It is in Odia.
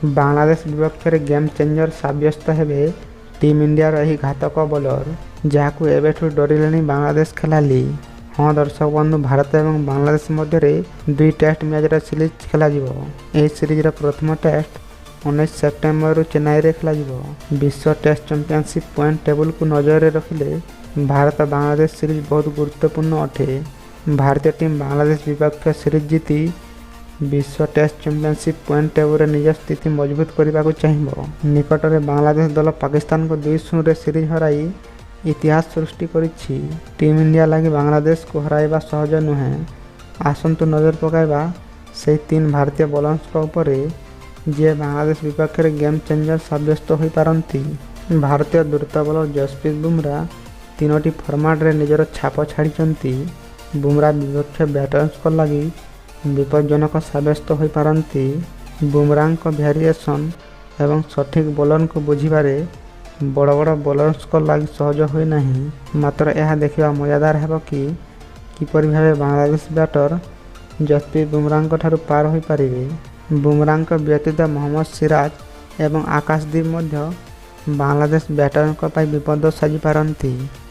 ବାଂଲାଦେଶ ବିପକ୍ଷରେ ଗେମ୍ ଚେଞ୍ଜର ସାବ୍ୟସ୍ତ ହେବେ ଟିମ୍ ଇଣ୍ଡିଆର ଏହି ଘାତକ ବୋଲର, ଯାହାକୁ ଏବେଠୁ ଡରିଲେଣି ବାଂଲାଦେଶ ଖେଳାଳି। ହଁ ଦର୍ଶକ ବନ୍ଧୁ, ଭାରତ ଏବଂ ବାଂଲାଦେଶ ମଧ୍ୟରେ 2 ଟେଷ୍ଟ ମ୍ୟାଚର ସିରିଜ୍ ଖେଳାଯିବ। ଏହି ସିରିଜର ପ୍ରଥମ ଟେଷ୍ଟ 19 ସେପ୍ଟେମ୍ବରରୁ ଚେନ୍ନାଇରେ ଖେଳାଯିବ। ବିଶ୍ୱ ଟେଷ୍ଟ ଚାମ୍ପିଅନସିପ୍ ପଏଣ୍ଟ ଟେବୁଲକୁ ନଜରରେ ରଖିଲେ ଭାରତ ବାଂଲାଦେଶ ସିରିଜ୍ ବହୁତ ଗୁରୁତ୍ୱପୂର୍ଣ୍ଣ ଅଟେ। ଭାରତୀୟ ଟିମ୍ ବାଂଲାଦେଶ ବିପକ୍ଷ ସିରିଜ୍ ଜିତି ବିଶ୍ୱ ଟେଷ୍ଟ ଚାମ୍ପିଅନସିପ୍ ପଏଣ୍ଟ ଟେବୁଲରେ ନିଜ ସ୍ଥିତି ମଜବୁତ କରିବାକୁ ଚାହିଁବ। ନିକଟରେ ବାଂଲାଦେଶ ଦଳ ପାକିସ୍ତାନକୁ 2-0ରେ ସିରିଜ୍ ହରାଇ ଇତିହାସ ସୃଷ୍ଟି କରିଛି। ଟିମ୍ ଇଣ୍ଡିଆ ଲାଗି ବାଂଲାଦେଶକୁ ହରାଇବା ସହଜ ନୁହେଁ। ଆସନ୍ତୁ ନଜର ପକାଇବା ସେହି 3 ଭାରତୀୟ ବୋଲରଙ୍କ ଉପରେ, ଯିଏ ବାଂଲାଦେଶ ବିପକ୍ଷରେ ଗେମ୍ ଚେଞ୍ଜର ସାବ୍ୟସ୍ତ ହୋଇପାରନ୍ତି। ଭାରତୀୟ ଦ୍ରୁତ ବୋଲର ଯଶପ୍ରୀତ ବୁମରା 3ଟି ଫର୍ମାଟରେ ନିଜର ଛାପ ଛାଡ଼ିଛନ୍ତି। ବୁମରା ବିପକ୍ଷ ବ୍ୟାଟର୍ସଙ୍କ ଲାଗି ବିପଜ୍ଜନକ ସାବ୍ୟସ୍ତ ହୋଇପାରନ୍ତି। ବୁମରାଙ୍କ ଭେରିଏସନ୍ ଏବଂ ସଠିକ୍ ବୋଲରଙ୍କୁ ବୁଝିବାରେ ବଡ଼ ବଡ଼ ବୋଲରଙ୍କ ଲାଗି ସହଜ ହୁଏ ନାହିଁ। ମାତ୍ର ଏହା ଦେଖିବା ମଜାଦାର ହେବ କି କିପରି ଭାବେ ବାଂଲାଦେଶ ବ୍ୟାଟର ଯଶପ୍ରୀତ ବୁମରାଙ୍କ ଠାରୁ ପାର ହୋଇପାରିବେ। ବୁମରାଙ୍କ ବ୍ୟତୀତ ମହମ୍ମଦ ସିରାଜ ଏବଂ ଆକାଶଦୀପ ମଧ୍ୟ ବାଂଲାଦେଶ ବ୍ୟାଟରଙ୍କ ପାଇଁ ବିପଦ ସାଜିପାରନ୍ତି।